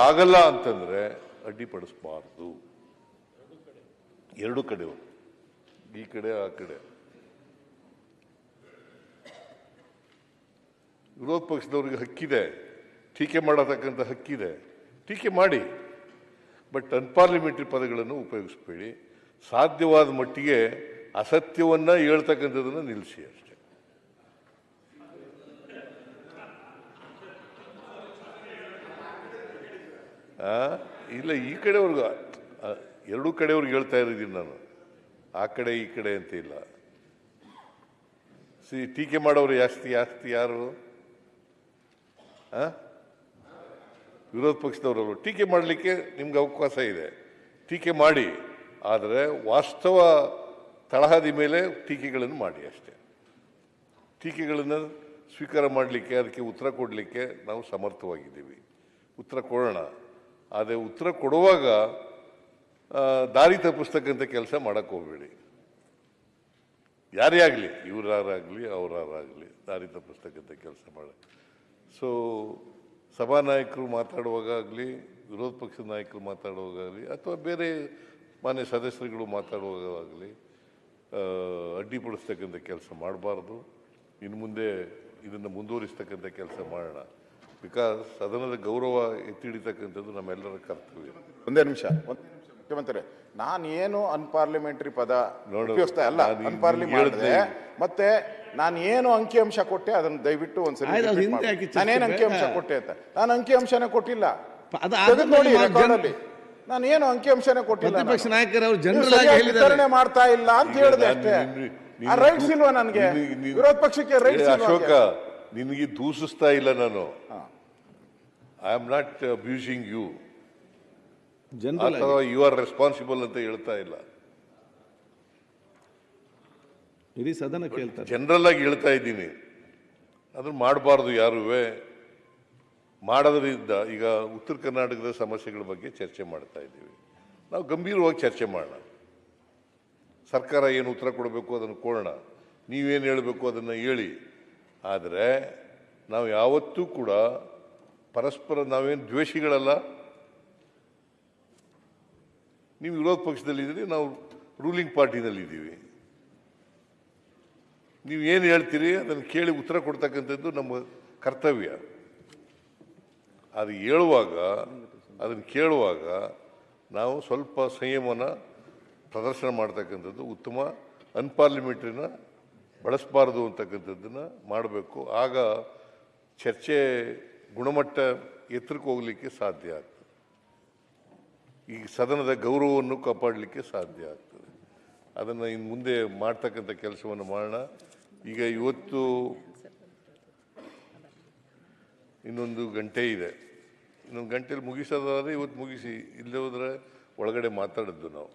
ಆಗಲ್ಲ ಅಂತಂದ್ರೆ ಅಡ್ಡಿಪಡಿಸಬಾರ್ದು. ಎರಡು ಕಡೆಯವರು, ಈ ಕಡೆ ಆ ಕಡೆ. ವಿರೋಧ ಪಕ್ಷದವ್ರಿಗೆ ಹಕ್ಕಿದೆ, ಟೀಕೆ ಮಾಡತಕ್ಕಂಥ ಹಕ್ಕಿದೆ, ಟೀಕೆ ಮಾಡಿ. ಬಟ್ ಅನ್ಪಾರ್ಲಿಮೆಂಟರಿ ಪದಗಳನ್ನು ಉಪಯೋಗಿಸಬೇಡಿ. ಸಾಧ್ಯವಾದ ಮಟ್ಟಿಗೆ ಅಸತ್ಯವನ್ನ ಹೇಳ್ತಕ್ಕಂಥದ್ದನ್ನು ನಿಲ್ಲಿಸಿ ಅಷ್ಟೇ. ಇಲ್ಲ, ಈ ಕಡೆಯವ್ರಿಗೆ, ಎರಡೂ ಕಡೆಯವ್ರಿಗೆ ಹೇಳ್ತಾ ಇದ್ದೀನಿ ನಾನು, ಆ ಕಡೆ ಈ ಕಡೆ ಅಂತ ಇಲ್ಲ. ಟೀಕೆ ಮಾಡೋರು ಜಾಸ್ತಿ ಯಾರು? ವಿರೋಧ ಪಕ್ಷದವರವರು. ಟೀಕೆ ಮಾಡಲಿಕ್ಕೆ ನಿಮ್ಗೆ ಅವಕಾಶ ಇದೆ, ಟೀಕೆ ಮಾಡಿ. ಆದರೆ ವಾಸ್ತವ ತಳಹದಿ ಮೇಲೆ ಟೀಕೆಗಳನ್ನು ಮಾಡಿ ಅಷ್ಟೇ. ಟೀಕೆಗಳನ್ನು ಸ್ವೀಕಾರ ಮಾಡಲಿಕ್ಕೆ, ಅದಕ್ಕೆ ಉತ್ತರ ಕೊಡಲಿಕ್ಕೆ ನಾವು ಸಮರ್ಥವಾಗಿದ್ದೀವಿ. ಉತ್ತರ ಕೊಡೋಣ. ಆದರೆ ಉತ್ತರ ಕೊಡುವಾಗ ದಾರಿ ತಪ್ಪಿಸ್ತಕ್ಕಂಥ ಕೆಲಸ ಮಾಡಕ್ಕೆ ಹೋಗಬೇಡಿ. ಯಾರೇ ಆಗಲಿ, ಇವರಾಗಲಿ ಅವರಾಗಲಿ, ದಾರಿ ತಪ್ಪಿಸ್ತಕ್ಕಂಥ ಕೆಲಸ ಮಾಡ. ಸೊ ಸಭಾನಾಯಕರು ಮಾತಾಡುವಾಗ ಆಗಲಿ, ವಿರೋಧ ಪಕ್ಷದ ನಾಯಕರು ಮಾತಾಡುವಾಗಲಿ, ಅಥವಾ ಬೇರೆ ಮಾನ್ಯ ಸದಸ್ಯರುಗಳು ಮಾತಾಡುವಾಗಲಿ ಅಡ್ಡಿಪಡಿಸ್ತಕ್ಕಂಥ ಕೆಲಸ ಮಾಡಬಾರ್ದು. ಇನ್ನು ಮುಂದೆ ಇದನ್ನು ಮುಂದುವರಿಸ್ತಕ್ಕಂಥ ಕೆಲಸ ಮಾಡೋಣ. ಬಿಕಾಸ್ ಸದನದ ಗೌರವ ಎತ್ತಿ ಹಿಡಿತಕ್ಕಂಥದ್ದು ನಮ್ಮೆಲ್ಲರ ಕರ್ತವ್ಯ. ಒಂದೇ ನಿಮಿಷ ಮುಖ್ಯಮಂತ್ರಿ, ನಾನು ಏನು ಅನ್ಪಾರ್ಲಿಮೆಂಟರಿ ಪದ ಉಪಯೋಗಿಸ್ತಾ ಅಲ್ಲ, ಅನ್ಪಾರ್ಲಿಮೆಂಟ್. ಮತ್ತೆ ನಾನು ಏನು ಅಂಕಿಅಂಶ ಕೊಟ್ಟೆ ಅದನ್ನು ದಯವಿಟ್ಟು ಒಂದ್ಸರಿ ನಾನೇನು ಅಂಕಿಅಂಶ ಕೊಟ್ಟೆ ಅಂತ. ನಾನು ಅಂಕಿಅಂಶನೇ ಕೊಟ್ಟಿಲ್ಲ, ನೋಡಿ ರೆಕಾರ್ಡಲ್ಲಿ. ನಾನು ಏನು ಅಂಕಿಅಂಶನೇ ಕೊಟ್ಟಿಲ್ಲ, ವಿತರಣೆ ಮಾಡ್ತಾ ಇಲ್ಲ ಅಂತ ಹೇಳಿದೆ ಅಷ್ಟೇ. ಆ ರೈಟ್ಸ್ ಇಲ್ವಾ ನನಗೆ? ವಿರೋಧ ಪಕ್ಷಕ್ಕೆ ರೈಟ್ಸ್ ಇಲ್ವಾ? ಅಶೋಕ, ನಿನಗೆ ದೂಷಿಸ್ತಾ ಇಲ್ಲ ನಾನು. I am not abusing you ಅಥವಾ ಯು ಆರ್ ರೆಸ್ಪಾನ್ಸಿಬಲ್ ಅಂತ ಹೇಳ್ತಾ ಇಲ್ಲ. ಇಡೀ ಸದನ ಕೇಳ್ತಾರೆ. ಜನರಲ್ ಆಗಿ ಹೇಳ್ತಾ ಇದ್ದೀನಿ. ಅದನ್ನು ಮಾಡಬಾರ್ದು ಯಾರುವೆ. ಮಾಡೋದ್ರಿಂದ ಈಗ ಉತ್ತರ ಕರ್ನಾಟಕದ ಸಮಸ್ಯೆಗಳ ಬಗ್ಗೆ ಚರ್ಚೆ ಮಾಡ್ತಾ ಇದ್ದೀವಿ. ನಾವು ಗಂಭೀರವಾಗಿ ಚರ್ಚೆ ಮಾಡೋಣ. ಸರ್ಕಾರ ಏನು ಉತ್ತರ ಕೊಡಬೇಕು ಅದನ್ನು ಕೊಡೋಣ, ನೀವೇನು ಹೇಳಬೇಕು ಅದನ್ನು ಹೇಳಿ. ಆದರೆ ನಾವು ಯಾವತ್ತೂ ಕೂಡ ಪರಸ್ಪರ ನಾವೇನು ದ್ವೇಷಿಗಳಲ್ಲ. ನೀವು ವಿರೋಧ ಪಕ್ಷದಲ್ಲಿದ್ದೀರಿ, ನಾವು ರೂಲಿಂಗ್ ಪಾರ್ಟಿನಲ್ಲಿದ್ದೀವಿ. ನೀವು ಏನು ಹೇಳ್ತೀರಿ ಅದನ್ನು ಕೇಳಿ ಉತ್ತರ ಕೊಡ್ತಕ್ಕಂಥದ್ದು ನಮ್ಮ ಕರ್ತವ್ಯ. ಅದು ಹೇಳುವಾಗ, ಅದನ್ನು ಕೇಳುವಾಗ ನಾವು ಸ್ವಲ್ಪ ಸಂಯಮನ ಪ್ರದರ್ಶನ ಮಾಡ್ತಕ್ಕಂಥದ್ದು ಉತ್ತಮ. ಅನ್ಪಾರ್ಲಿಮೆಂಟ್ರಿನ ಬಳಸಬಾರ್ದು ಅಂತಕ್ಕಂಥದ್ದನ್ನು ಮಾಡಬೇಕು. ಆಗ ಚರ್ಚೆ ಗುಣಮಟ್ಟ ಎತ್ತರಕ್ಕೆ ಹೋಗಲಿಕ್ಕೆ ಸಾಧ್ಯ ಆಗ್ತದೆ. ಈ ಸದನದ ಗೌರವವನ್ನು ಕಾಪಾಡಲಿಕ್ಕೆ ಸಾಧ್ಯ ಆಗ್ತದೆ. ಅದನ್ನು ಇನ್ನು ಮುಂದೆ ಮಾಡ್ತಕ್ಕಂಥ ಕೆಲಸವನ್ನು ಮಾಡೋಣ. ಈಗ ಇವತ್ತು ಇನ್ನೊಂದು ಗಂಟೆ ಇದೆ, ಇನ್ನೊಂದು ಗಂಟೆಯಲ್ಲಿ ಮುಗಿಸೋದಾದ್ರೆ ಇವತ್ತು ಮುಗಿಸಿ, ಇಲ್ಲದೆ ಹೋದರೆ ಒಳಗಡೆ ಮಾತಾಡಿದ್ದು ನಾವು.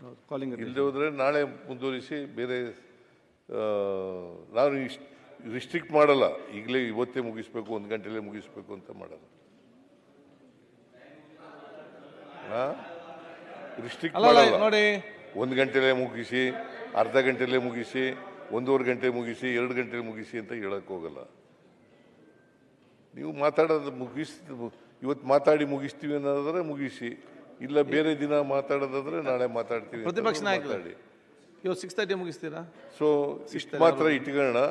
ಇಲ್ಲದೆ ಹೋದರೆ ನಾಳೆ ಮುಂದುವರಿಸಿ ಬೇರೆ. ನಾನು ರಿಸ್ಟ್ರಿಕ್ಟ್ ಮಾಡಲ್ಲ, ಈಗಲೇ ಇವತ್ತೇ ಮುಗಿಸ್ಬೇಕು, ಒಂದು ಗಂಟೆಲೇ ಮುಗಿಸ್ಬೇಕು ಅಂತ ಮಾಡಲ್ಲ. ರಿಸ್ಟ್ರಿಕ್ಟ್ ಮಾಡಲ್ಲ. ನೋಡಿ, ಒಂದು ಗಂಟೆಲೇ ಮುಗಿಸಿ, ಅರ್ಧ ಗಂಟೆಲೇ ಮುಗಿಸಿ, 1.5 ಗಂಟೆ ಮುಗಿಸಿ, 2 ಗಂಟೆ ಮುಗಿಸಿ ಅಂತ ಹೇಳಕ್ ಹೋಗಲ್ಲ. ನೀವು ಮಾತಾಡೋದು ಇವತ್ತು ಮಾತಾಡಿ ಮುಗಿಸ್ತೀವಿ ಅನ್ನೋದಾದ್ರೆ ಮುಗಿಸಿ, ಇಲ್ಲ ಬೇರೆ ದಿನ ಮಾತಾಡೋದಾದ್ರೆ ನಾಳೆ ಮಾತಾಡ್ತೀವಿ. ಪ್ರತಿಪಕ್ಷ ನಾಯಕರು ಇವತ್ತು 6:30 ಮುಗಿಸ್ತೀರಾ? ಸೊ ಇಷ್ಟು ಮಾತ್ರ ಇಟ್ಕೊಳ್ಳೋಣ.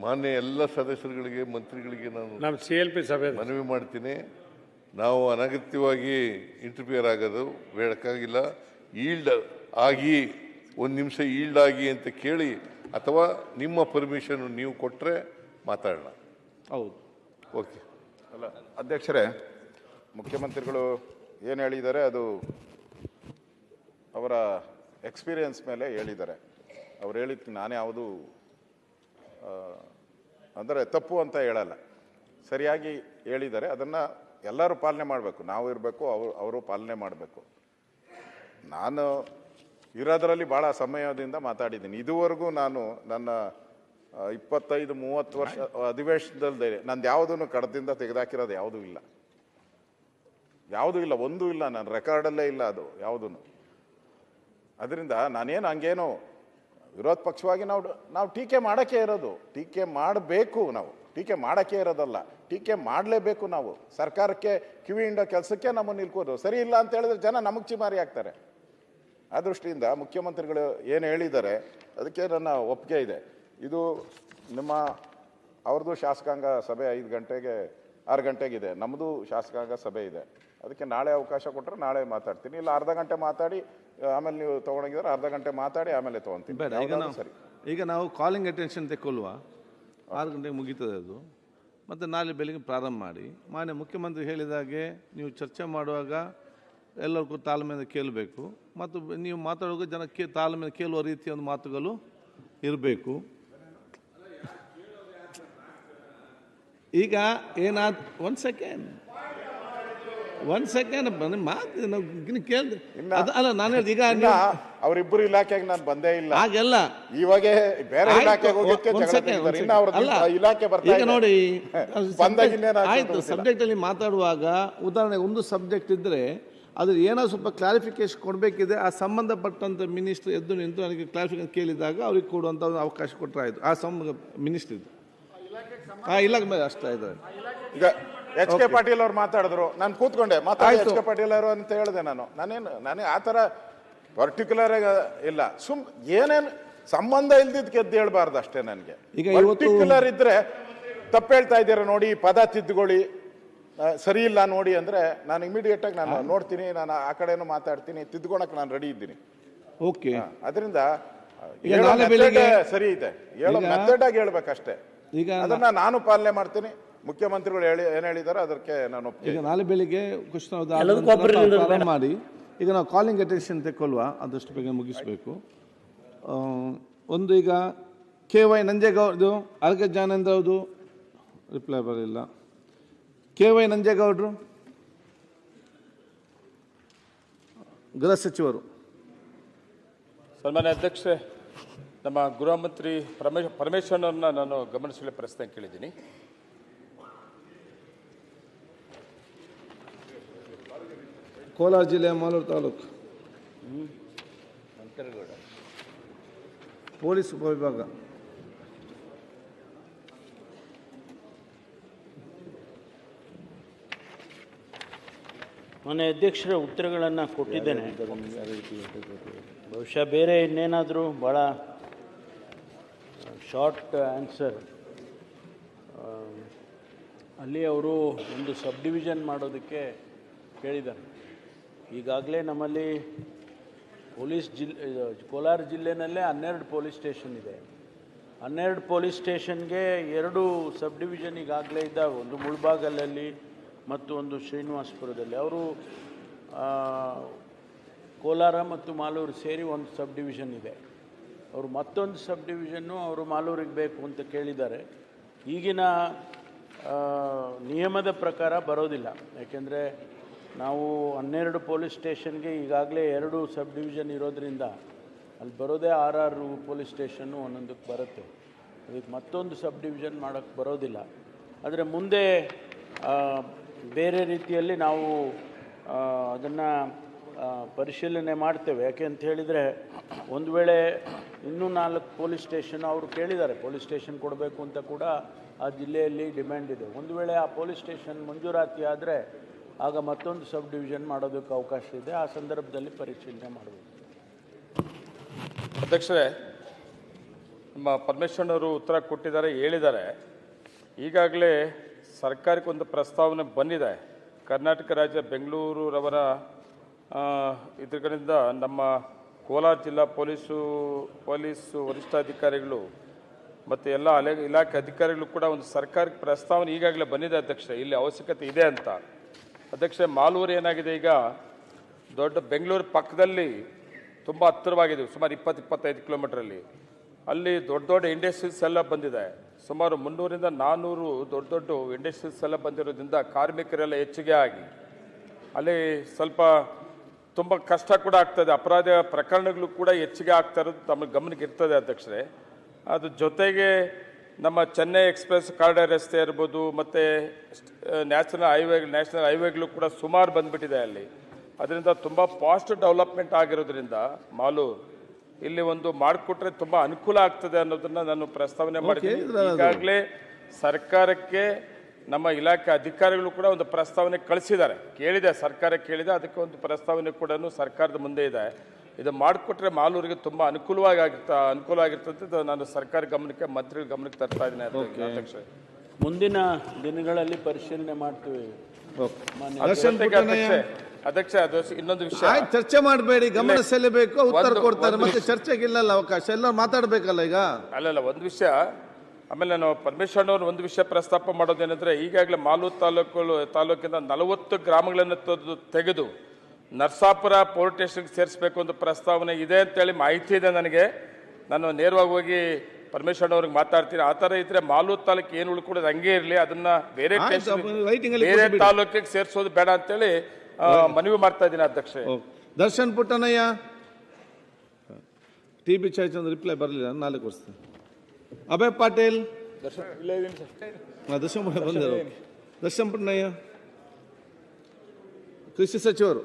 ಮಾನ್ಯ ಎಲ್ಲ ಸದಸ್ಯರುಗಳಿಗೆ, ಮಂತ್ರಿಗಳಿಗೆ ನಾನು CLP ಸಭೆ ಮನವಿ ಮಾಡ್ತೀನಿ. ನಾವು ಅನಗತ್ಯವಾಗಿ ಇಂಟರ್ಫಿಯರ್ ಆಗೋದು ಬೇಕಾಗಿಲ್ಲ. ಈಲ್ಡ್ ಆಗಿ 1 ನಿಮಿಷ ಈಲ್ಡ್ ಆಗಿ ಅಂತ ಕೇಳಿ, ಅಥವಾ ನಿಮ್ಮ ಪರ್ಮಿಷನ್ ನೀವು ಕೊಟ್ಟರೆ ಮಾತಾಡೋಣ. ಹೌದು, ಓಕೆ. ಅಲ್ಲ ಅಧ್ಯಕ್ಷರೇ, ಮುಖ್ಯಮಂತ್ರಿಗಳು ಏನು ಹೇಳಿದ್ದಾರೆ ಅದು ಅವರ ಎಕ್ಸ್ಪೀರಿಯನ್ಸ್ ಮೇಲೆ ಹೇಳಿದ್ದಾರೆ. ಅವ್ರು ಹೇಳಿದ್ದು ನಾನೇ ಯಾವುದು ಅಂದರೆ ತಪ್ಪು ಅಂತ ಹೇಳಲ್ಲ, ಸರಿಯಾಗಿ ಹೇಳಿದ್ದಾರೆ. ಅದನ್ನು ಎಲ್ಲರೂ ಪಾಲನೆ ಮಾಡಬೇಕು, ನಾವು ಇರಬೇಕು, ಅವರು ಪಾಲನೆ ಮಾಡಬೇಕು. ನಾನು ಇರೋದರಲ್ಲಿ ಭಾಳ ಸಮಯದಿಂದ ಮಾತಾಡಿದ್ದೀನಿ. ಇದುವರೆಗೂ ನಾನು ನನ್ನ 25-30 ವರ್ಷ ಅಧಿವೇಶನದಲ್ಲಿ ನಂದು ಯಾವುದನ್ನು ಕಡದಿಂದ ತೆಗೆದಾಕಿರೋದು ಯಾವುದೂ ಇಲ್ಲ, ಒಂದೂ ಇಲ್ಲ. ನನ್ನ ರೆಕಾರ್ಡಲ್ಲೇ ಇಲ್ಲ ಅದು ಯಾವುದೂ. ಅದರಿಂದ ನಾನೇನು ಹಂಗೇನು ವಿರೋಧ ಪಕ್ಷವಾಗಿ ನಾವು ಟೀಕೆ ಮಾಡೋಕ್ಕೆ ಇರೋದು, ಟೀಕೆ ಮಾಡಬೇಕು, ನಾವು ಟೀಕೆ ಮಾಡೋಕ್ಕೆ ಇರೋದಲ್ಲ, ಟೀಕೆ ಮಾಡಲೇಬೇಕು. ನಾವು ಸರ್ಕಾರಕ್ಕೆ ಕಿವಿ ಹಿಂಡೋ ಕೆಲಸಕ್ಕೆ ನಮ್ಮನ್ನು ನಿಲ್ಕೋದು. ಸರಿ ಇಲ್ಲ ಅಂತ ಹೇಳಿದ್ರೆ ಜನ ನಮಗೆ ಚಿಮಾರಿ ಆಗ್ತಾರೆ. ಆ ದೃಷ್ಟಿಯಿಂದ ಮುಖ್ಯಮಂತ್ರಿಗಳು ಏನು ಹೇಳಿದ್ದಾರೆ ಅದಕ್ಕೆ ನನ್ನ ಒಪ್ಪಿಗೆ ಇದೆ. ಇದು ನಿಮ್ಮ ಅವ್ರದ್ದು ಶಾಸಕಾಂಗ ಸಭೆ 6 ಗಂಟೆಗಿದೆ, ನಮ್ಮದು ಶಾಸಕಾಂಗ ಸಭೆ ಇದೆ. ಅದಕ್ಕೆ ನಾಳೆ ಅವಕಾಶ ಕೊಟ್ಟರೆ ನಾಳೆ ಮಾತಾಡ್ತೀನಿ, ಇಲ್ಲ ಅರ್ಧ ಗಂಟೆ ಮಾತಾಡಿ ಆಮೇಲೆ ನೀವು ತೊಗೊಂಡೋಗಿದ್ರೆ ಅರ್ಧ ಗಂಟೆ ಮಾತಾಡಿ ಆಮೇಲೆ ತೊಗೊತೀನಿ. ಸರಿ, ಈಗ ನಾವು ಕಾಲಿಂಗ್ ಅಟೆನ್ಷನ್ ತೆಕ್ಕೊಲ್ವಾ? 6 ಗಂಟೆಗೆ ಮುಗೀತದೆ ಅದು. ಮತ್ತು ನಾಳೆ ಬೆಳಿಗ್ಗೆ ಪ್ರಾರಂಭ ಮಾಡಿ. ಮಾನ್ಯ ಮುಖ್ಯಮಂತ್ರಿ ಹೇಳಿದಾಗೆ ನೀವು ಚರ್ಚೆ ಮಾಡುವಾಗ ಎಲ್ಲರಿಗೂ ತಾಳ್ಮೆಯಿಂದ ಕೇಳಬೇಕು, ಮತ್ತು ನೀವು ಮಾತಾಡುವಾಗ ಜನಕ್ಕೆ ತಾಳ್ಮೆಯಿಂದ ಕೇಳುವ ರೀತಿಯ ಒಂದು ಮಾತುಗಳು ಇರಬೇಕು. ಈಗ ಏನಾದ ಒಂದು ಸೆಕೆಂಡ್ ಮಾತು ಕೇಳಿದೆ ಅಲ್ಲ, ನಾನು ಹೇಳಿದೆ ಈಗ ಅವರಿಬ್ಬರು ಇಲಾಖೆಗೆ ನಾನು ಬಂದೇ ಇಲ್ಲ, ಹಾಗೆಲ್ಲ ಇವಾಗ ಬೇರೆ ಇಲಾಖೆಗೆ ಇಲಾಖೆ ಈಗ ನೋಡಿ ಆಯ್ತು. ಸಬ್ಜೆಕ್ಟ್ ಅಲ್ಲಿ ಮಾತಾಡುವಾಗ ಉದಾಹರಣೆಗೆ ಒಂದು ಸಬ್ಜೆಕ್ಟ್ ಇದ್ರೆ ಅದ್ರ ಏನೋ ಸ್ವಲ್ಪ ಕ್ಲಾರಿಫಿಕೇಶನ್ ಕೊಡಬೇಕಿದೆ, ಆ ಸಂಬಂಧಪಟ್ಟಂತ ಮಿನಿಸ್ಟರ್ ಎದ್ದು ನಿಂತು ನನಗೆ ಕ್ಲಾರಿಫಿಕೇಶನ್ ಕೇಳಿದಾಗ ಅವ್ರಿಗೆ ಕೊಡುವಂತ ಒಂದು ಅವಕಾಶ ಕೊಟ್ಟರೆ ಆಯ್ತು. ಆ ಮಿನಿಸ್ಟರ್ ಇಲಾಖೆ ಮೇಲೆ ಅಷ್ಟೇ ಇದೆ. ಈಗ H.K. ಪಾಟೀಲ್ ಅವ್ರು ಮಾತಾಡಿದ್ರು, ನಾನು ಕೂತ್ಕೊಂಡೆ ಮಾತಾಡಿ H.K. ಪಾಟೀಲ್ ಅವರು ಅಂತ ಹೇಳಿದೆ. ನನಗೆ ಆ ಥರ ಪರ್ಟಿಕ್ಯುಲರ್ ಇಲ್ಲ, ಏನೇನು ಸಂಬಂಧ ಇಲ್ದಿದ್ದಕ್ಕೆ ಎದ್ದು ಹೇಳ್ಬಾರ್ದು ಅಷ್ಟೇ. ನನಗೆ ಪರ್ಟಿಕ್ಯುಲರ್ ಇದ್ರೆ ತಪ್ಪು ಹೇಳ್ತಾ ಇದ್ದೀರಾ ನೋಡಿ, ಪದ ತಿದ್ದುಗೊಳ್ಳಿ, ಸರಿ ಇಲ್ಲ ನೋಡಿ ಅಂದ್ರೆ ನಾನು ಇಮಿಡಿಯೇಟ್ ಆಗಿ ನಾನು ನೋಡ್ತೀನಿ, ನಾನು ಆ ಕಡೆನೂ ಮಾತಾಡ್ತೀನಿ, ತಿದ್ದುಕೊಳಕ್ ನಾನು ರೆಡಿ ಇದ್ದೀನಿ. ಓಕೆ, ಅದರಿಂದ ಸರಿ ಇದೆ, ಹೇಳೋ ಮೆಥಡ್ ಆಗಿ ಹೇಳ್ಬೇಕಷ್ಟೇ. ಈಗ ಅದನ್ನ ನಾನು ಪಾಲನೆ ಮಾಡ್ತೀನಿ. ಮುಖ್ಯಮಂತ್ರಿಗಳು ಏನ್ ಹೇಳಿದಾರೋ ಅದಕ್ಕೆ ನಾನು ಈಗ ನಾಳೆ ಬೆಳಿಗ್ಗೆ ಪ್ರಾರಂಭ ಮಾಡಿ. ಈಗ ನಾವು ಕಾಲಿಂಗ್ ಅಟೆನ್ಷನ್ ತೆಕ್ಕೊಲ್ವಾ, ಅದಷ್ಟು ಬೇಗ ಮುಗಿಸ್ಬೇಕು. ಒಂದು ಈಗ KY ನಂಜೇಗೌಡರು, ಅರ್ಗ ಜಾನೇಂದ್ರ ಅವ್ರದ್ದು ರಿಪ್ಲೈ ಬರಲಿಲ್ಲ. KY ನಂಜೇಗೌಡರು ಗೃಹ ಸಚಿವರು. ಸನ್ಮಾನ್ಯ ಅಧ್ಯಕ್ಷರೇ, ನಮ್ಮ ಗೃಹ ಮಂತ್ರಿ ಪರಮೇಶ್ವರನವ್ರನ್ನ ನಾನು ಗಮನಿಸಲು ಪ್ರಶ್ನೆ ಕೇಳಿದ್ದೀನಿ. ಕೋಲಾರ ಜಿಲ್ಲೆಯ ಮಾಲೂರು ತಾಲೂಕು ಪೊಲೀಸ್ ಉಪವಿಭಾಗ. ಮಾನ್ಯ ಅಧ್ಯಕ್ಷರ ಉತ್ತರಗಳನ್ನು ಕೊಟ್ಟಿದ್ದೇನೆ. ಬಹುಶಃ ಬೇರೆ ಇನ್ನೇನಾದರೂ ಭಾಳ ಶಾರ್ಟ್ ಆನ್ಸರ್. ಅಲ್ಲಿ ಅವರು ಒಂದು ಸಬ್ ಡಿವಿಷನ್ ಮಾಡೋದಕ್ಕೆ ಕೇಳಿದ್ದಾರೆ. ಈಗಾಗಲೇ ನಮ್ಮಲ್ಲಿ ಕೋಲಾರ ಜಿಲ್ಲೆನಲ್ಲೇ 12 ಪೊಲೀಸ್ ಸ್ಟೇಷನ್ ಇದೆ. 12 ಪೊಲೀಸ್ ಸ್ಟೇಷನ್ಗೆ 2 ಸಬ್ ಡಿವಿಷನ್ ಈಗಾಗಲೇ ಇದ್ದಾವೆ. ಒಂದು ಮುಳ್ಬಾಗಲಲ್ಲಿ ಮತ್ತು ಒಂದು ಶ್ರೀನಿವಾಸಪುರದಲ್ಲಿ. ಅವರು ಕೋಲಾರ ಮತ್ತು ಮಾಲೂರು ಸೇರಿ ಒಂದು ಸಬ್ ಡಿವಿಷನ್ ಇದೆ. ಅವರು ಮತ್ತೊಂದು ಸಬ್ ಡಿವಿಷನ್ನು ಅವರು ಮಾಲೂರಿಗೆ ಬೇಕು ಅಂತ ಕೇಳಿದ್ದಾರೆ. ಈಗಿನ ನಿಯಮದ ಪ್ರಕಾರ ಬರೋದಿಲ್ಲ, ಯಾಕೆಂದರೆ ನಾವು 12 ಪೊಲೀಸ್ ಸ್ಟೇಷನ್ಗೆ ಈಗಾಗಲೇ 2 ಸಬ್ ಡಿವಿಷನ್ ಇರೋದರಿಂದ ಅಲ್ಲಿ ಬರೋದೇ 6 ಪೊಲೀಸ್ ಸ್ಟೇಷನ್ನು ಒಂದೊಂದಕ್ಕೆ ಬರುತ್ತೆ. ಅದಕ್ಕೆ ಮತ್ತೊಂದು ಸಬ್ ಡಿವಿಷನ್ ಮಾಡೋಕ್ಕೆ ಬರೋದಿಲ್ಲ. ಆದರೆ ಮುಂದೆ ಬೇರೆ ರೀತಿಯಲ್ಲಿ ನಾವು ಅದನ್ನು ಪರಿಶೀಲನೆ ಮಾಡ್ತೇವೆ. ಯಾಕೆ ಅಂತ ಹೇಳಿದರೆ, ಒಂದು ವೇಳೆ ಇನ್ನೂ 4 ಪೊಲೀಸ್ ಸ್ಟೇಷನ್ ಅವರು ಕೇಳಿದ್ದಾರೆ, ಪೊಲೀಸ್ ಸ್ಟೇಷನ್ ಕೊಡಬೇಕು ಅಂತ ಕೂಡ ಆ ಜಿಲ್ಲೆಯಲ್ಲಿ ಡಿಮ್ಯಾಂಡ್ ಇದೆ. ಒಂದು ವೇಳೆ ಆ ಪೊಲೀಸ್ ಸ್ಟೇಷನ್ ಮಂಜೂರಾತಿ ಆದರೆ ಆಗ ಮತ್ತೊಂದು ಸಬ್ ಡಿವಿಷನ್ ಮಾಡೋದಕ್ಕೆ ಅವಕಾಶ ಇದೆ. ಆ ಸಂದರ್ಭದಲ್ಲಿ ಪರಿಶೀಲನೆ ಮಾಡಬೇಕು. ಅಧ್ಯಕ್ಷರೇ, ನಮ್ಮ ಪರಮೇಶ್ವರನವರು ಉತ್ತರ ಕೊಟ್ಟಿದ್ದಾರೆ, ಹೇಳಿದ್ದಾರೆ. ಈಗಾಗಲೇ ಸರ್ಕಾರಕ್ಕೆ ಒಂದು ಪ್ರಸ್ತಾವನೆ ಬಂದಿದೆ. ಕರ್ನಾಟಕ ರಾಜ್ಯ ಬೆಂಗಳೂರವರ ಇದ್ರ ಕಡೆಯಿಂದ ನಮ್ಮ ಕೋಲಾರ ಜಿಲ್ಲಾ ಪೊಲೀಸ್ ವರಿಷ್ಠಾಧಿಕಾರಿಗಳು ಮತ್ತು ಎಲ್ಲ ಇಲಾಖೆ ಅಧಿಕಾರಿಗಳು ಕೂಡ ಒಂದು ಸರ್ಕಾರಕ್ಕೆ ಪ್ರಸ್ತಾವನೆ ಈಗಾಗಲೇ ಬಂದಿದೆ ಅಧ್ಯಕ್ಷರೇ, ಇಲ್ಲಿ ಅವಶ್ಯಕತೆ ಇದೆ ಅಂತ. ಅಧ್ಯಕ್ಷರೇ, ಮಾಲೂರು ಏನಾಗಿದೆ, ಈಗ ದೊಡ್ಡ ಬೆಂಗಳೂರು ಪಕ್ಕದಲ್ಲಿ ತುಂಬ ಹತ್ತಿರವಾಗಿದೆ, ಸುಮಾರು 20-25 ಕಿಲೋಮೀಟ್ರಲ್ಲಿ. ಅಲ್ಲಿ ದೊಡ್ಡ ಇಂಡಸ್ಟ್ರೀಸ್ ಎಲ್ಲ ಬಂದಿದೆ. ಸುಮಾರು 300ರಿಂದ 400 ದೊಡ್ಡ ಇಂಡಸ್ಟ್ರೀಸ್ ಎಲ್ಲ ಬಂದಿರೋದ್ರಿಂದ ಕಾರ್ಮಿಕರೆಲ್ಲ ಹೆಚ್ಚಿಗೆ ಆಗಿ ಅಲ್ಲಿ ಸ್ವಲ್ಪ ತುಂಬ ಕಷ್ಟ ಕೂಡ ಆಗ್ತದೆ. ಅಪರಾಧ ಪ್ರಕರಣಗಳು ಕೂಡ ಹೆಚ್ಚಿಗೆ ಆಗ್ತಾ ಇರೋದು ತಮ್ಮ ಗಮನಕ್ಕೆ ಇರ್ತದೆ ಅಧ್ಯಕ್ಷರೇ. ಅದು ಜೊತೆಗೆ ನಮ್ಮ ಚೆನ್ನೈ ಎಕ್ಸ್ಪ್ರೆಸ್ ಕಾರಿಡಾರ್ ರಸ್ತೆ ಇರ್ಬೋದು, ಮತ್ತು ನ್ಯಾಷನಲ್ ಹೈವೇಗಳು ಕೂಡ ಸುಮಾರು ಬಂದುಬಿಟ್ಟಿದೆ ಅಲ್ಲಿ. ಅದರಿಂದ ತುಂಬ ಫಾಸ್ಟ್ ಡೆವಲಪ್ಮೆಂಟ್ ಆಗಿರೋದ್ರಿಂದ ಮಾಲೂರು ಇಲ್ಲಿ ಒಂದು ಮಾಡಿಕೊಟ್ರೆ ತುಂಬ ಅನುಕೂಲ ಆಗ್ತದೆ ಅನ್ನೋದನ್ನು ನಾನು ಪ್ರಸ್ತಾವನೆ ಮಾಡಿದ್ದೀನಿ. ಈಗಾಗಲೇ ಸರ್ಕಾರಕ್ಕೆ ನಮ್ಮ ಇಲಾಖೆ ಅಧಿಕಾರಿಗಳು ಕೂಡ ಒಂದು ಪ್ರಸ್ತಾವನೆ ಕಳಿಸಿದ್ದಾರೆ, ಕೇಳಿದೆ, ಸರ್ಕಾರ ಕೇಳಿದೆ, ಅದಕ್ಕೆ ಒಂದು ಪ್ರಸ್ತಾವನೆ ಕೂಡ ಸರ್ಕಾರದ ಮುಂದೆ ಇದೆ. ಇದು ಮಾಡಿಕೊಟ್ರೆ ಮಾಲೂರಿಗೆ ತುಂಬ ಅನುಕೂಲ ಆಗಿರ್ತದೆ. ನಾನು ಸರ್ಕಾರ ಗಮನಕ್ಕೆ, ಮಂತ್ರಿಗಳ ಗಮನಕ್ಕೆ ತರ್ತಾ ಇದ್ದೀನಿ ಅಧ್ಯಕ್ಷ. ಮುಂದಿನ ದಿನಗಳಲ್ಲಿ ಪರಿಶೀಲನೆ ಮಾಡ್ತೀವಿ. ಅಧ್ಯಕ್ಷ, ಅದು ಇನ್ನೊಂದು ವಿಷಯ, ಚರ್ಚೆ ಮಾಡಬೇಡಿ, ಗಮನ ಸೆಳೆಬೇಕು, ಉತ್ತರ ಕೊಡ್ತಾರೆ, ಮತ್ತೆ ಚರ್ಚೆಗೆ ಇಲ್ಲಲ್ಲ ಅವಕಾಶ, ಎಲ್ಲ ಮಾತಾಡ್ಬೇಕಲ್ಲ ಈಗ. ಅಲ್ಲಲ್ಲ, ಒಂದು ವಿಷಯ, ಆಮೇಲೆ ನಾನು ಪರಮೇಶ್ವರನವರು ಒಂದು ವಿಷಯ ಪ್ರಸ್ತಾಪ ಮಾಡೋದೇನೆಂದರೆ, ಈಗಾಗಲೇ ಮಾಲೂರು ತಾಲೂಕಿಂದ 40 ಗ್ರಾಮಗಳನ್ನು ತೆಗೆದು ನರಸಾಪುರ ಪೊಲೀಸ್ ಸ್ಟೇಷನ್ಗೆ ಸೇರಿಸಬೇಕು ಅಂತ ಪ್ರಸ್ತಾವನೆ ಇದೆ ಅಂತೇಳಿ ಮಾಹಿತಿ ಇದೆ ನನಗೆ. ನಾನು ನೇರವಾಗಿ ಹೋಗಿ ಪರಮೇಶ್ವರನವ್ರಿಗೆ ಮಾತಾಡ್ತೀನಿ. ಆ ಥರ ಇದ್ರೆ ಮಾಲೂರು ತಾಲೂಕು ಏನು ಉಳ್ಕೊಡೋದು ಹಂಗೆ ಇರಲಿ, ಅದನ್ನ ಬೇರೆ ತಾಲೂಕಿಗೆ ಸೇರಿಸೋದು ಬೇಡ ಅಂತೇಳಿ ಮನವಿ ಮಾಡ್ತಾ ಇದ್ದೀನಿ ಅಧ್ಯಕ್ಷ. ದರ್ಶನ್ ಪುಟ್ಟನಯ್ಯ, TB ಚಾಯ್ಚಂದ್ರ ರಿಪ್ಲೈ ಬರಲಿಲ್ಲ, ನಾಳೆ ಕೊಡ್ತೀನಿ. ಅಭಯ್ ಪಾಟೀಲ್, ದರ್ಶನ್ ಬಂದರು. ದರ್ಶನ್ ಪುಟ್ಟನಯ್ಯ, ಕೃಷಿ ಸಚಿವರು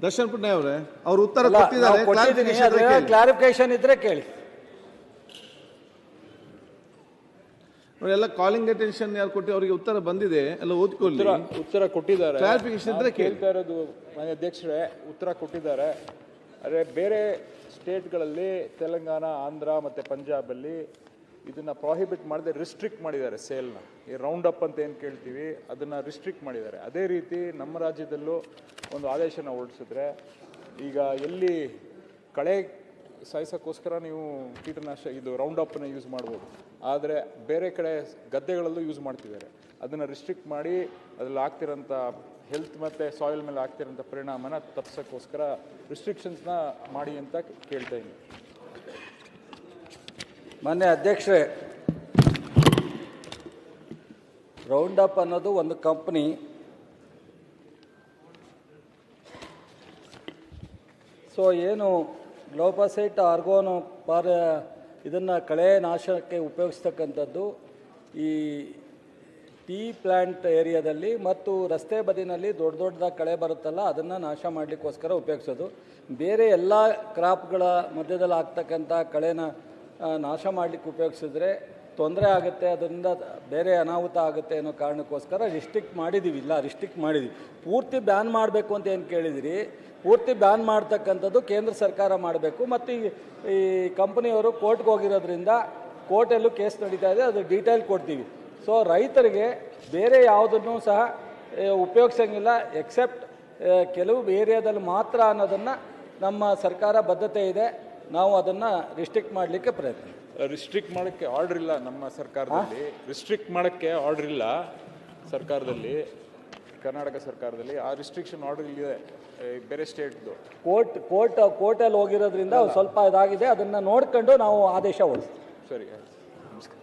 ದರ್ಶನ್ ಪುಟ್ಟನಯ್ಯ ಅವರೇ, ಅವರು ಉತ್ತರ ಕೊಟ್ಟಿದ್ದಾರೆ, ಕ್ಲಾರಿಫಿಕೇಶನ್ ಇದ್ರೆ ಕೇಳಿ. ಎಲ್ಲ ಕಾಲಿಂಗ್ ಅಟೆನ್ಷನ್ ಯಾರು ಕೊಟ್ಟು ಅವರಿಗೆ ಉತ್ತರ ಬಂದಿದೆ, ಎಲ್ಲ ಓದ್ಕೊಳ್ಳಿ. ಉತ್ತರ ಕೊಟ್ಟಿದ್ದಾರೆ, ಕ್ಲಾರಿಫಿಕೇಶನ್ ಇದ್ರೆ ಕೇಳ್ತಾ ಇರೋದು ಮಾನ್ಯ ಅಧ್ಯಕ್ಷರೇ, ಉತ್ತರ ಕೊಟ್ಟಿದ್ದಾರೆ. ಆದರೆ ಬೇರೆ ಸ್ಟೇಟ್ಗಳಲ್ಲಿ ತೆಲಂಗಾಣ, ಆಂಧ್ರ ಮತ್ತು ಪಂಜಾಬಲ್ಲಿ ಇದನ್ನು ಪ್ರಾಹಿಬಿಟ್ ಮಾಡದೆ ರಿಸ್ಟ್ರಿಕ್ಟ್ ಮಾಡಿದ್ದಾರೆ ಸೇಲ್ನ. ಈ ರೌಂಡ್ ಅಪ್ ಅಂತ ಏನು ಕೇಳ್ತೀವಿ ಅದನ್ನು ರಿಸ್ಟ್ರಿಕ್ಟ್ ಮಾಡಿದ್ದಾರೆ. ಅದೇ ರೀತಿ ನಮ್ಮ ರಾಜ್ಯದಲ್ಲೂ ಒಂದು ಆದೇಶನ ಹೊರಡಿಸಿದ್ರೆ, ಈಗ ಎಲ್ಲಿ ಕಳೆ ಸಾಯಿಸೋಕ್ಕೋಸ್ಕರ ನೀವು ಕೀಟನಾಶಕ ಇದು ರೌಂಡ್ ಅಪ್ಪನ್ನ ಯೂಸ್ ಮಾಡ್ಬೋದು, ಆದರೆ ಬೇರೆ ಕಡೆ ಗದ್ದೆಗಳಲ್ಲೂ ಯೂಸ್ ಮಾಡ್ತಿದ್ದಾರೆ. ಅದನ್ನು ರಿಸ್ಟ್ರಿಕ್ಟ್ ಮಾಡಿ ಅದ್ರಲ್ಲಿ ಆಗ್ತಿರೋಂಥ ಹೆಲ್ತ್ ಮತ್ತು ಸಾಯಿಲ್ ಮೇಲೆ ಆಗ್ತಿರೋಂಥ ಪರಿಣಾಮನ ತಪ್ಪಿಸೋಕ್ಕೋಸ್ಕರ ರಿಸ್ಟ್ರಿಕ್ಷನ್ಸ್ನ ಮಾಡಿ ಅಂತ ಕೇಳ್ತಾ ಇದ್ದೀನಿ. ಮಾನ್ಯ ಅಧ್ಯಕ್ಷರೇ, ರೌಂಡ್ ಅಪ್ ಅನ್ನೋದು ಒಂದು ಕಂಪ್ನಿ ಏನು ಗ್ಲೋಫೋಸೇಟ್ ಆರ್ಗೋನು ಇದನ್ನು ಕಳೆ ನಾಶಕ್ಕೆ ಉಪಯೋಗಿಸ್ತಕ್ಕಂಥದ್ದು ಈ ಟೀ ಪ್ಲ್ಯಾಂಟ್ ಏರಿಯಾದಲ್ಲಿ ಮತ್ತು ರಸ್ತೆ ಬದಿನಲ್ಲಿ ದೊಡ್ಡದಾಗಿ ಕಳೆ ಬರುತ್ತಲ್ಲ, ಅದನ್ನು ನಾಶ ಮಾಡಲಿಕ್ಕೋಸ್ಕರ ಉಪಯೋಗಿಸೋದು. ಬೇರೆ ಎಲ್ಲ ಕ್ರಾಪ್ಗಳ ಮಧ್ಯದಲ್ಲಿ ಆಗ್ತಕ್ಕಂಥ ಕಳೆನ ನಾಶ ಮಾಡಲಿಕ್ಕೆ ಉಪಯೋಗಿಸಿದ್ರೆ ತೊಂದರೆ ಆಗುತ್ತೆ, ಅದರಿಂದ ಬೇರೆ ಅನಾಹುತ ಆಗುತ್ತೆ ಅನ್ನೋ ಕಾರಣಕ್ಕೋಸ್ಕರ ರಿಸ್ಟ್ರಿಕ್ಟ್ ಮಾಡಿದ್ದೀವಿ. ರಿಸ್ಟ್ರಿಕ್ಟ್ ಮಾಡಿದ್ದೀವಿ. ಪೂರ್ತಿ ಬ್ಯಾನ್ ಮಾಡಬೇಕು ಅಂತ ಏನು ಕೇಳಿದಿರಿ, ಪೂರ್ತಿ ಬ್ಯಾನ್ ಮಾಡ್ತಕ್ಕಂಥದ್ದು ಕೇಂದ್ರ ಸರ್ಕಾರ ಮಾಡಬೇಕು. ಮತ್ತು ಈ ಕಂಪನಿಯವರು ಕೋರ್ಟ್ಗೆ ಹೋಗಿರೋದ್ರಿಂದ ಕೋರ್ಟಲ್ಲೂ ಕೇಸ್ ನಡೀತಾ ಇದೆ, ಅದು ಡೀಟೇಲ್ ಕೊಡ್ತೀವಿ. ಸೊ ರೈತರಿಗೆ ಬೇರೆ ಯಾವುದನ್ನು ಸಹ ಉಪಯೋಗಿಸಂಗಿಲ್ಲ, ಎಕ್ಸೆಪ್ಟ್ ಕೆಲವು ಏರಿಯಾದಲ್ಲಿ ಮಾತ್ರ ಅನ್ನೋದನ್ನು ನಮ್ಮ ಸರ್ಕಾರ ಬದ್ಧತೆ ಇದೆ. ನಾವು ಅದನ್ನು ರಿಸ್ಟ್ರಿಕ್ಟ್ ಮಾಡಲಿಕ್ಕೆ ಪ್ರಯತ್ನ. ರಿಸ್ಟ್ರಿಕ್ಟ್ ಮಾಡೋಕ್ಕೆ ಆರ್ಡರ್ ಇಲ್ಲ ನಮ್ಮ ಸರ್ಕಾರದಲ್ಲಿ, ರಿಸ್ಟ್ರಿಕ್ಟ್ ಮಾಡೋಕ್ಕೆ ಆರ್ಡರ್ ಇಲ್ಲ ಸರ್ಕಾರದಲ್ಲಿ, ಕರ್ನಾಟಕ ಸರ್ಕಾರದಲ್ಲಿ. ಆ ರಿಸ್ಟ್ರಿಕ್ಷನ್ ಆರ್ಡರ್ ಇದೆ ಬೇರೆ ಸ್ಟೇಟ್ದು. ಕೋರ್ಟಲ್ಲಿ ಹೋಗಿರೋದ್ರಿಂದ ಸ್ವಲ್ಪ ಇದಾಗಿದೆ, ಅದನ್ನು ನೋಡ್ಕೊಂಡು ನಾವು ಆದೇಶ ಹೊರಡಿಸ್ತೀವಿ. ಸರಿ, ನಮಸ್ಕಾರ.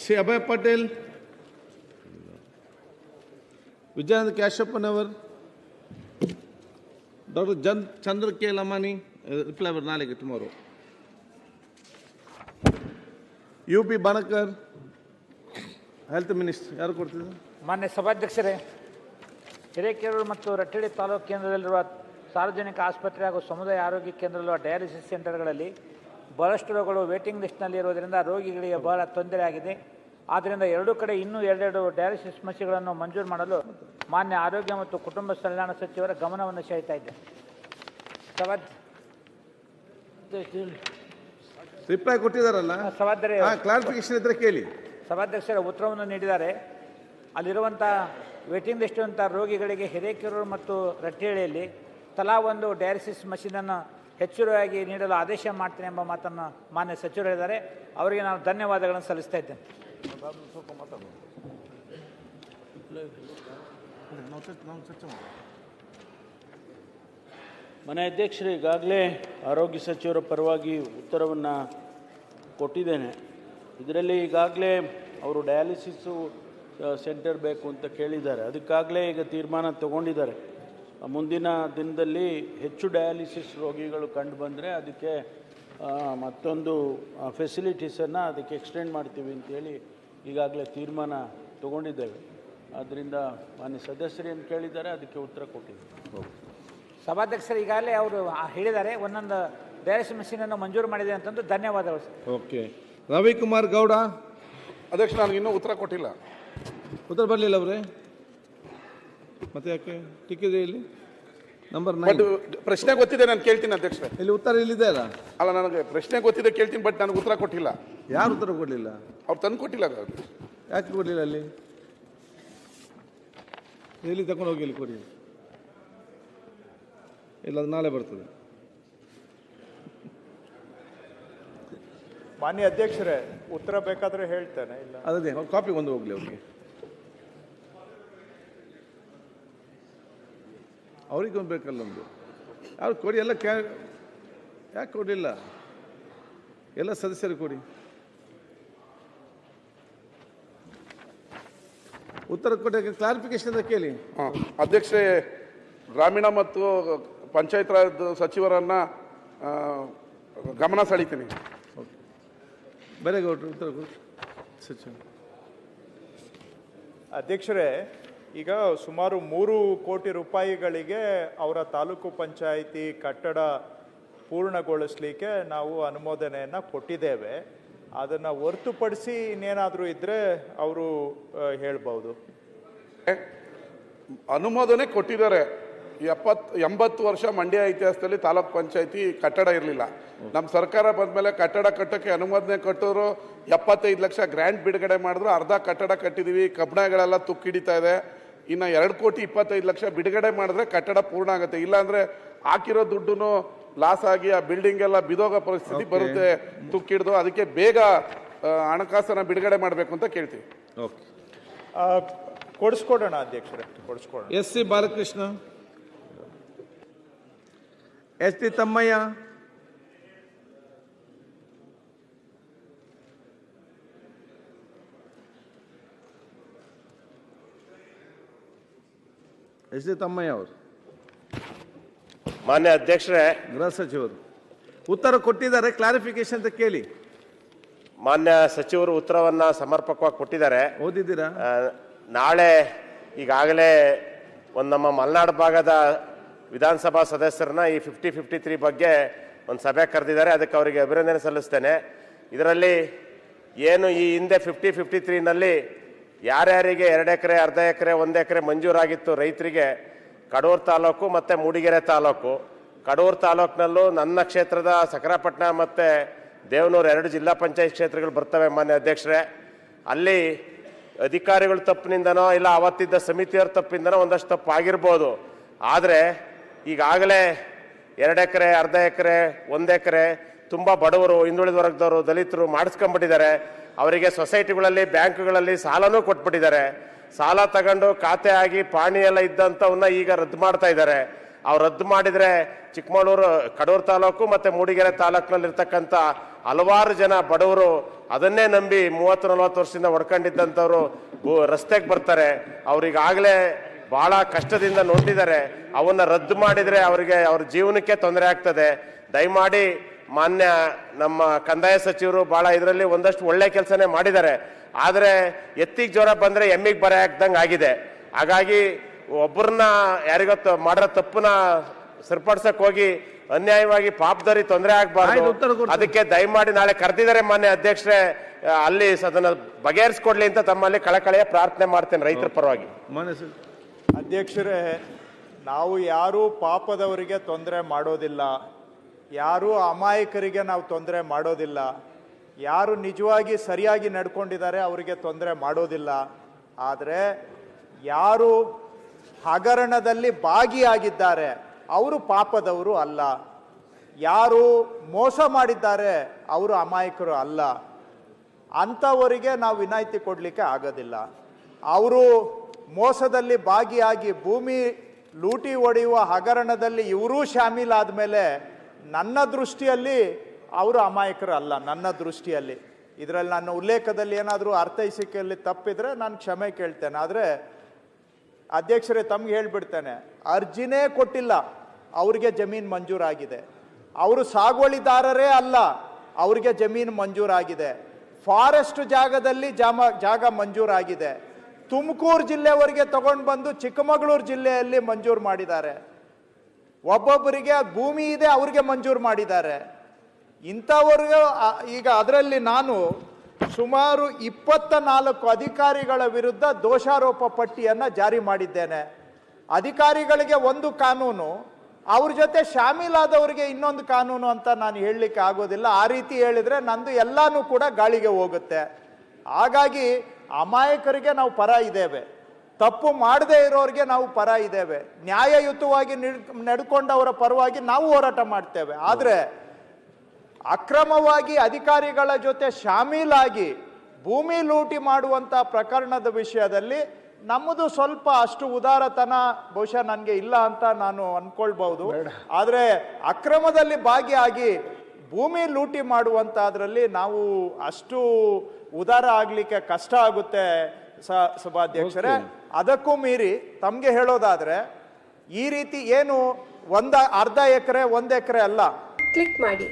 ಶ್ರೀ ಅಭಯ್ ಪಟೇಲ್, ವಿಜಯಾನಂದ ಕ್ಯಾಶಪ್ಪನವರ್, ಡಾಕ್ಟರ್ ಚಂದ್ರ ಕೆ ಲಮಾನಿ, ರಿಪ್ಲೈ ಬರ್ ನಾಳೆಗೆ ಟುಮಾರೋ. UP ಬಾಣಕರ್, ಹೆಲ್ತ್ ಮಿನಿಸ್ಟರ್, ಯಾರು ಕೊಡ್ತಿದ್ರು? ಮಾನ್ಯ ಸಭಾಧ್ಯಕ್ಷರೇ, ಹಿರೇಕೆರೂರು ಮತ್ತು ರಟ್ಟಳ್ಳಿ ತಾಲೂಕು ಕೇಂದ್ರದಲ್ಲಿರುವ ಸಾರ್ವಜನಿಕ ಆಸ್ಪತ್ರೆ ಹಾಗೂ ಸಮುದಾಯ ಆರೋಗ್ಯ ಕೇಂದ್ರದಲ್ಲಿರುವ ಡಯಾಲಿಸಿಸ್ ಸೆಂಟರ್ಗಳಲ್ಲಿ ಬಹಳಷ್ಟು ರೋಗಗಳು ವೇಟಿಂಗ್ ಲಿಸ್ಟ್ನಲ್ಲಿ ಇರುವುದರಿಂದ ರೋಗಿಗಳಿಗೆ ಬಹಳ ತೊಂದರೆ ಆಗಿದೆ. ಆದ್ದರಿಂದ ಎರಡೂ ಕಡೆ ಇನ್ನೂ 2 ಡಯಾಲಿಸಿಸ್ ಮಷಿನ್ಗಳನ್ನು ಮಂಜೂರು ಮಾಡಲು ಮಾನ್ಯ ಆರೋಗ್ಯ ಮತ್ತು ಕುಟುಂಬ ಕಲ್ಯಾಣ ಸಚಿವರ ಗಮನವನ್ನು ಸೆಳೀತಾ ಇದ್ದೇನೆ. ರಿಪ್ಲೈ ಕೊಟ್ಟಿದ್ದಾರಲ್ಲ, ಕ್ಲಾರಿಫಿಕೇಶನ್ ಇದ್ರೆ ಕೇಳಿ. ಸಭಾಧ್ಯಕ್ಷರ ಉತ್ತರವನ್ನು ನೀಡಿದ್ದಾರೆ. ಅಲ್ಲಿರುವಂಥ ವೇಟಿಂಗ್ ಲಿಸ್ಟ್ ಅಂತ ರೋಗಿಗಳಿಗೆ ಹಿರೇಕೆರೂರು ಮತ್ತು ರಟ್ಟಳ್ಳಿಯಲ್ಲಿ ತಲಾ ಒಂದು ಡಯಾಲಿಸಿಸ್ ಮಷೀನನ್ನು ಹೆಚ್ಚುವರಿಯಾಗಿ ನೀಡಲು ಆದೇಶ ಮಾಡ್ತೇನೆ ಎಂಬ ಮಾತನ್ನು ಮಾನ್ಯ ಸಚಿವರು ಹೇಳಿದ್ದಾರೆ. ಅವರಿಗೆ ನಾನು ಧನ್ಯವಾದಗಳನ್ನು ಸಲ್ಲಿಸ್ತಾ ಇದ್ದೇನೆ. ಮನೆ ಅಧ್ಯಕ್ಷರು, ಈಗಾಗಲೇ ಆರೋಗ್ಯ ಸಚಿವರ ಪರವಾಗಿ ಉತ್ತರವನ್ನು ಕೊಟ್ಟಿದ್ದೇನೆ. ಇದರಲ್ಲಿ ಈಗಾಗಲೇ ಅವರು ಡಯಾಲಿಸಿಸು ಸೆಂಟರ್ ಬೇಕು ಅಂತ ಕೇಳಿದ್ದಾರೆ. ಅದಕ್ಕಾಗಲೇ ಈಗ ತೀರ್ಮಾನ ತಗೊಂಡಿದ್ದಾರೆ. ಮುಂದಿನ ದಿನದಲ್ಲಿ ಹೆಚ್ಚು ಡಯಾಲಿಸಿಸ್ ರೋಗಿಗಳು ಕಂಡು ಬಂದರೆ ಅದಕ್ಕೆ ಮತ್ತೊಂದು ಫೆಸಿಲಿಟೀಸನ್ನು ಅದಕ್ಕೆ ಎಕ್ಸ್ಟೆಂಡ್ ಮಾಡ್ತೀವಿ ಅಂತೇಳಿ ಈಗಾಗಲೇ ತೀರ್ಮಾನ ತಗೊಂಡಿದ್ದೇವೆ. ಆದ್ದರಿಂದ ಮಾನ್ಯ ಸದಸ್ಯರು ಏನು ಕೇಳಿದ್ದಾರೆ ಅದಕ್ಕೆ ಉತ್ತರ ಕೊಟ್ಟಿದ್ದೀವಿ. ಸಭಾಧ್ಯಕ್ಷರು ಈಗಾಗಲೇ ಅವರು ಹೇಳಿದ್ದಾರೆ, ಒಂದೊಂದು ಡಯಾಲಿಸಿಸ್ ಮಿಷಿನನ್ನು ಮಂಜೂರು ಮಾಡಿದೆ ಅಂತಂದು ಧನ್ಯವಾದಗಳು ಸರ್. ಓಕೆ, ರವಿಕುಮಾರ್ ಗೌಡ. ಅಧ್ಯಕ್ಷ, ನನಗೆ ಇನ್ನೂ ಉತ್ತರ ಕೊಟ್ಟಿಲ್ಲ. ಉತ್ತರ ಬರಲಿಲ್ಲ ಅವರೇ? ಮತ್ತೆ ಯಾಕೆ ಟಿಕ್ಕಿದೆ ಇಲ್ಲಿ ನಂಬರ್ 9? ಪ್ರಶ್ನೆ ಗೊತ್ತಿದೆ, ನಾನು ಕೇಳ್ತೀನಿ ಅಧ್ಯಕ್ಷರೇ. ಇಲ್ಲಿ ಉತ್ತರ ಇಲ್ಲಿದೆ ಅಲ್ಲ? ಅಲ್ಲ, ನನಗೆ ಪ್ರಶ್ನೆ ಗೊತ್ತಿದೆ, ಕೇಳ್ತೀನಿ, ಬಟ್ ನನಗೆ ಉತ್ತರ ಕೊಟ್ಟಿಲ್ಲ. ಯಾರು ಉತ್ತರ ಕೊಡಲಿಲ್ಲ? ಅವ್ರು ತಂದು ಕೊಟ್ಟಿಲ್ಲ. ಯಾಕೆ ಕೊಡಲಿಲ್ಲ? ಅಲ್ಲಿ ಎಲ್ಲಿ ತಗೊಂಡು ಹೋಗಿ ಇಲ್ಲಿ ಕೊಡಿ. ಇಲ್ಲ, ಅದು ನಾಳೆ ಬರ್ತದೆ. ಮಾನ್ಯ ಅಧ್ಯಕ್ಷರೇ, ಉತ್ತರ ಬೇಕಾದ್ರೆ ಹೇಳ್ತೇನೆ. ಇಲ್ಲ ಅದೇ ಕಾಪಿ ಒಂದು ಹೋಗ್ಲಿ ಅವ್ರಿಗೆ, ಅವ್ರಿಗೆ ಒಂದು ಬೇಕಲ್ಲ ಒಂದು. ಯಾರು ಕೊಡಿ, ಎಲ್ಲ ಯಾಕೆ ಕೊಡಲಿಲ್ಲ? ಎಲ್ಲ ಸದಸ್ಯರು ಕೊಡಿ. ಉತ್ತರ ಕೊಟ್ಟ ಕ್ಲಾರಿಫಿಕೇಶನ್ ಅಂತ ಕೇಳಿ. ಅಧ್ಯಕ್ಷರೇ, ಗ್ರಾಮೀಣ ಮತ್ತು ಪಂಚಾಯತ್ ರಾಜ್ ಸಚಿವರನ್ನ ಗಮನ ಸೆಳೀತೀನಿ. ಬರೇಗೌಡರು ಉತ್ತರ ಕೊಡಿ. ಸಚಿವ ಅಧ್ಯಕ್ಷರೇ, ಈಗ ಸುಮಾರು 3 ಕೋಟಿ ರೂಪಾಯಿಗಳಿಗೆ ಅವರ ತಾಲೂಕು ಪಂಚಾಯಿತಿ ಕಟ್ಟಡ ಪೂರ್ಣಗೊಳಿಸಲಿಕ್ಕೆ ನಾವು ಅನುಮೋದನೆಯನ್ನು ಕೊಟ್ಟಿದ್ದೇವೆ. ಅದನ್ನು ಹೊರತುಪಡಿಸಿ ಇನ್ನೇನಾದರೂ ಇದ್ದರೆ ಅವರು ಹೇಳ್ಬೋದು. ಅನುಮೋದನೆ ಕೊಟ್ಟಿದ್ದಾರೆ. 80 ವರ್ಷ ಮಂಡ್ಯ ಇತಿಹಾಸದಲ್ಲಿ ತಾಲೂಕ್ ಪಂಚಾಯತಿ ಕಟ್ಟಡ ಇರಲಿಲ್ಲ. ನಮ್ಮ ಸರ್ಕಾರ ಬಂದಮೇಲೆ ಕಟ್ಟಡ ಕಟ್ಟೋಕ್ಕೆ ಅನುಮೋದನೆ ಕೊಟ್ಟವರು 75 ಲಕ್ಷ ಗ್ರ್ಯಾಂಟ್ ಬಿಡುಗಡೆ ಮಾಡಿದ್ರು. ಅರ್ಧ ಕಟ್ಟಡ ಕಟ್ಟಿದ್ದೀವಿ, ಕಬ್ಬಣಗಳೆಲ್ಲ ತುಕ್ಕಿಡಿತಾ ಇದೆ. ಇನ್ನು 2,25,00,000 ಬಿಡುಗಡೆ ಮಾಡಿದ್ರೆ ಕಟ್ಟಡ ಪೂರ್ಣ ಆಗುತ್ತೆ. ಇಲ್ಲಾಂದ್ರೆ ಹಾಕಿರೋ ದುಡ್ಡು ಲಾಸ್ ಆಗಿ ಆ ಬಿಲ್ಡಿಂಗ್ ಎಲ್ಲ ಬಿದೋಗೋ ಪರಿಸ್ಥಿತಿ ಬರುತ್ತೆ, ತುಕ್ಕಿಡ್ದು. ಅದಕ್ಕೆ ಬೇಗ ಹಣಕಾಸನ್ನ ಬಿಡುಗಡೆ ಮಾಡಬೇಕು ಅಂತ ಕೇಳ್ತೀವಿ. ಕೊಡಿಸ್ಕೊಡೋಣ ಅಧ್ಯಕ್ಷರೇ, ಕೊಡಿಸ್ಕೊಡೋಣ. S C Balakrishna, S T Thammaiah, S T Thammaiah ಅವರು. ಮಾನ್ಯ ಅಧ್ಯಕ್ಷರೇ, ಗೃಹ ಸಚಿವರು ಉತ್ತರ ಕೊಟ್ಟಿದ್ದಾರೆ, ಕ್ಲಾರಿಫಿಕೇಶನ್ ಅಂತ ಕೇಳಿ. ಮಾನ್ಯ ಸಚಿವರು ಉತ್ತರವನ್ನ ಸಮರ್ಪಕವಾಗಿ ಕೊಟ್ಟಿದ್ದಾರೆ. ಓದಿದ್ದೀರಾ? ನಾಳೆ ಈಗಾಗಲೇ ನಮ್ಮ ಮಲೆನಾಡು ಭಾಗದ ವಿಧಾನಸಭಾ ಸದಸ್ಯರನ್ನ ಈ 50-53 ಬಗ್ಗೆ ಒಂದು ಸಭೆ ಕರೆದಿದ್ದಾರೆ. ಅದಕ್ಕೆ ಅವರಿಗೆ ಅಭಿನಂದನೆ ಸಲ್ಲಿಸ್ತೇನೆ. ಇದರಲ್ಲಿ ಏನು ಈ ಹಿಂದೆ 50-53ನಲ್ಲಿ ಯಾರ್ಯಾರಿಗೆ 2 ಎಕರೆ, ಅರ್ಧ ಎಕರೆ, 1 ಎಕರೆ ಮಂಜೂರಾಗಿತ್ತು ರೈತರಿಗೆ, ಕಡೂರು ತಾಲೂಕು ಮತ್ತು ಮೂಡಿಗೆರೆ ತಾಲೂಕು. ಕಡೂರು ತಾಲೂಕಿನಲ್ಲೂ ನನ್ನ ಕ್ಷೇತ್ರದ ಸಕರಾಪಟ್ಟಣ ಮತ್ತು ದೇವನೂರು 2 ಜಿಲ್ಲಾ ಪಂಚಾಯತ್ ಕ್ಷೇತ್ರಗಳು ಬರ್ತವೆ ಮಾನ್ಯ ಅಧ್ಯಕ್ಷರೇ. ಅಲ್ಲಿ ಅಧಿಕಾರಿಗಳ ತಪ್ಪಿನಿಂದನೋ ಇಲ್ಲ ಅವತ್ತಿದ್ದ ಸಮಿತಿಯವ್ರ ತಪ್ಪಿಂದನೋ ಒಂದಷ್ಟು ತಪ್ಪು ಆಗಿರ್ಬೋದು. ಆದರೆ ಈಗಾಗಲೇ 2 ಎಕರೆ, ಅರ್ಧ ಎಕರೆ, 1 ಎಕರೆ ತುಂಬ ಬಡವರು, ಹಿಂದುಳಿದ ವರ್ಗದವರು, ದಲಿತರು ಮಾಡಿಸ್ಕೊಂಡ್ಬಿಟ್ಟಿದ್ದಾರೆ. ಅವರಿಗೆ ಸೊಸೈಟಿಗಳಲ್ಲಿ, ಬ್ಯಾಂಕ್ಗಳಲ್ಲಿ ಸಾಲನೂ ಕೊಟ್ಬಿಟ್ಟಿದ್ದಾರೆ. ಸಾಲ ತಗೊಂಡು ಖಾತೆ ಆಗಿ ಪಾಣಿ ಎಲ್ಲ ಇದ್ದಂಥವನ್ನ ಈಗ ರದ್ದು ಮಾಡ್ತಾ ಇದ್ದಾರೆ. ಅವ್ರು ರದ್ದು ಮಾಡಿದರೆ ಚಿಕ್ಕಮಗಳೂರು, ಕಡೂರು ತಾಲೂಕು ಮತ್ತು ಮೂಡಿಗೆರೆ ತಾಲೂಕಿನಲ್ಲಿರ್ತಕ್ಕಂಥ ಹಲವಾರು ಜನ ಬಡವರು ಅದನ್ನೇ ನಂಬಿ 30-40 ವರ್ಷದಿಂದ ಹೊಡ್ಕೊಂಡಿದ್ದಂಥವ್ರು ರಸ್ತೆಗೆ ಬರ್ತಾರೆ. ಅವ್ರಿಗಾಗಲೇ ಭಾಳ ಕಷ್ಟದಿಂದ ನೋಡಿದ್ದಾರೆ. ಅವನ್ನ ರದ್ದು ಮಾಡಿದರೆ ಅವರಿಗೆ ಅವ್ರ ಜೀವನಕ್ಕೆ ತೊಂದರೆ ಆಗ್ತದೆ. ದಯಮಾಡಿ ಮಾನ್ಯ ನಮ್ಮ ಕಂದಾಯ ಸಚಿವರು ಭಾಳ ಇದರಲ್ಲಿ ಒಂದಷ್ಟು ಒಳ್ಳೆ ಕೆಲಸನೇ ಮಾಡಿದ್ದಾರೆ. ಆದರೆ ಎತ್ತಿಗೆ ಜ್ವರ ಬಂದರೆ ಎಮ್ಮಿಗೆ ಬರ ಹಾಕ್ದಂಗೆ ಆಗಿದೆ. ಹಾಗಾಗಿ ಒಬ್ಬರನ್ನ ಯಾರಿಗೊತ್ತು ಮಾಡಿರೋ ತಪ್ಪನ್ನ ಸರಿಪಡಿಸಕ್ಕೆ ಹೋಗಿ ಅನ್ಯಾಯವಾಗಿ ಪಾಪದವರಿ ತೊಂದರೆ ಆಗಬಾರ್ದು. ಅದಕ್ಕೆ ದಯಮಾಡಿ ನಾಳೆ ಕರೆದಿದ್ದಾರೆ ಮಾನ್ಯ ಅಧ್ಯಕ್ಷರೇ, ಅಲ್ಲಿ ಅದನ್ನ ಬಗೆಹರಿಸ್ಕೊಡ್ಲಿ ಅಂತ ತಮ್ಮಲ್ಲಿ ಕಳಕಳಿಯ ಪ್ರಾರ್ಥನೆ ಮಾಡ್ತೇನೆ ರೈತರ ಪರವಾಗಿ. ಅಧ್ಯಕ್ಷರೇ, ನಾವು ಯಾರೂ ಪಾಪದವರಿಗೆ ತೊಂದರೆ ಮಾಡೋದಿಲ್ಲ, ಯಾರೂ ಅಮಾಯಕರಿಗೆ ನಾವು ತೊಂದರೆ ಮಾಡೋದಿಲ್ಲ, ಯಾರು ನಿಜವಾಗಿ ಸರಿಯಾಗಿ ನಡ್ಕೊಂಡಿದ್ದಾರೆ ಅವರಿಗೆ ತೊಂದರೆ ಮಾಡೋದಿಲ್ಲ. ಆದರೆ ಯಾರು ಹಗರಣದಲ್ಲಿ ಭಾಗಿಯಾಗಿದ್ದಾರೆ ಅವರು ಪಾಪದವರು ಅಲ್ಲ, ಯಾರು ಮೋಸ ಮಾಡಿದ್ದಾರೆ ಅವರು ಅಮಾಯಕರು ಅಲ್ಲ. ಅಂಥವರಿಗೆ ನಾವು ವಿನಾಯಿತಿ ಕೊಡಲಿಕ್ಕೆ ಆಗೋದಿಲ್ಲ. ಅವರು ಮೋಸದಲ್ಲಿ ಭಾಗಿಯಾಗಿ ಭೂಮಿ ಲೂಟಿ ಹೊಡೆಯುವ ಹಗರಣದಲ್ಲಿ ಇವರೂ ಶಾಮೀಲಾದ ಮೇಲೆ ನನ್ನ ದೃಷ್ಟಿಯಲ್ಲಿ ಅವರು ಅಮಾಯಕರು ಅಲ್ಲ. ನನ್ನ ದೃಷ್ಟಿಯಲ್ಲಿ ಇದರಲ್ಲಿ ನನ್ನ ಉಲ್ಲೇಖದಲ್ಲಿ ಏನಾದರೂ ಅರ್ಥೈಸಿಕೆಯಲ್ಲಿ ತಪ್ಪಿದ್ರೆ ನಾನು ಕ್ಷಮೆ ಕೇಳ್ತೇನೆ. ಆದರೆ ಅಧ್ಯಕ್ಷರೇ, ತಮ್ಗೆ ಹೇಳ್ಬಿಡ್ತೇನೆ, ಅರ್ಜಿನೇ ಕೊಟ್ಟಿಲ್ಲ ಅವ್ರಿಗೆ ಜಮೀನು ಮಂಜೂರಾಗಿದೆ. ಅವರು ಸಾಗುವಳಿದಾರರೇ ಅಲ್ಲ, ಅವ್ರಿಗೆ ಜಮೀನು ಮಂಜೂರಾಗಿದೆ. ಫಾರೆಸ್ಟ್ ಜಾಗದಲ್ಲಿ ಜಾಗ ಮಂಜೂರಾಗಿದೆ. ತುಮಕೂರು ಜಿಲ್ಲೆವರೆಗೆ ತಗೊಂಡು ಬಂದು ಚಿಕ್ಕಮಗಳೂರು ಜಿಲ್ಲೆಯಲ್ಲಿ ಮಂಜೂರು ಮಾಡಿದ್ದಾರೆ. ಒಬ್ಬೊಬ್ಬರಿಗೆ ಅದು ಭೂಮಿ ಇದೆ ಅವ್ರಿಗೆ ಮಂಜೂರು ಮಾಡಿದ್ದಾರೆ. ಇಂಥವ್ರಿಗೆ ಈಗ ಅದರಲ್ಲಿ ನಾನು ಸುಮಾರು 24 ಅಧಿಕಾರಿಗಳ ವಿರುದ್ಧ ದೋಷಾರೋಪ ಪಟ್ಟಿಯನ್ನು ಜಾರಿ ಮಾಡಿದ್ದೇನೆ. ಅಧಿಕಾರಿಗಳಿಗೆ ಒಂದು ಕಾನೂನು, ಅವ್ರ ಜೊತೆ ಶಾಮೀಲಾದವರಿಗೆ ಇನ್ನೊಂದು ಕಾನೂನು ಅಂತ ನಾನು ಹೇಳಲಿಕ್ಕೆ ಆಗೋದಿಲ್ಲ. ಆ ರೀತಿ ಹೇಳಿದರೆ ನಂದು ಎಲ್ಲನೂ ಕೂಡ ಗಾಳಿಗೆ ಹೋಗುತ್ತೆ. ಹಾಗಾಗಿ ಅಮಾಯಕರಿಗೆ ನಾವು ಪರ ಇದ್ದೇವೆ, ತಪ್ಪು ಮಾಡದೇ ಇರೋರಿಗೆ ನಾವು ಪರ ಇದ್ದೇವೆ, ನ್ಯಾಯಯುತವಾಗಿ ನಡ್ಕೊಂಡವರ ಪರವಾಗಿ ನಾವು ಹೋರಾಟ ಮಾಡ್ತೇವೆ. ಆದರೆ ಅಕ್ರಮವಾಗಿ ಅಧಿಕಾರಿಗಳ ಜೊತೆ ಶಾಮೀಲಾಗಿ ಭೂಮಿ ಲೂಟಿ ಮಾಡುವಂಥ ಪ್ರಕರಣದ ವಿಷಯದಲ್ಲಿ ನಮ್ಮದು ಸ್ವಲ್ಪ ಅಷ್ಟು ಉದಾರತನ ಬಹುಶಃ ನನಗೆ ಇಲ್ಲ ಅಂತ ನಾನು ಅನ್ಕೊಳ್ಬಹುದು. ಆದರೆ ಅಕ್ರಮದಲ್ಲಿ ಭಾಗಿಯಾಗಿ ಭೂಮಿ ಲೂಟಿ ಮಾಡುವಂಥದ್ರಲ್ಲಿ ನಾವು ಅಷ್ಟು ಉದಾರ ಆಗಲಿಕ್ಕೆ ಕಷ್ಟ ಆಗುತ್ತೆ ಸಭಾಧ್ಯಕ್ಷರೇ. ಅದಕ್ಕೂ ಮೀರಿ ತಮಗೆ ಹೇಳೋದಾದ್ರೆ ಈ ರೀತಿ ಏನು ಅರ್ಧ ಎಕರೆ 1 ಎಕರೆ ಅಲ್ಲ, ಕ್ಲಿಕ್ ಮಾಡಿ.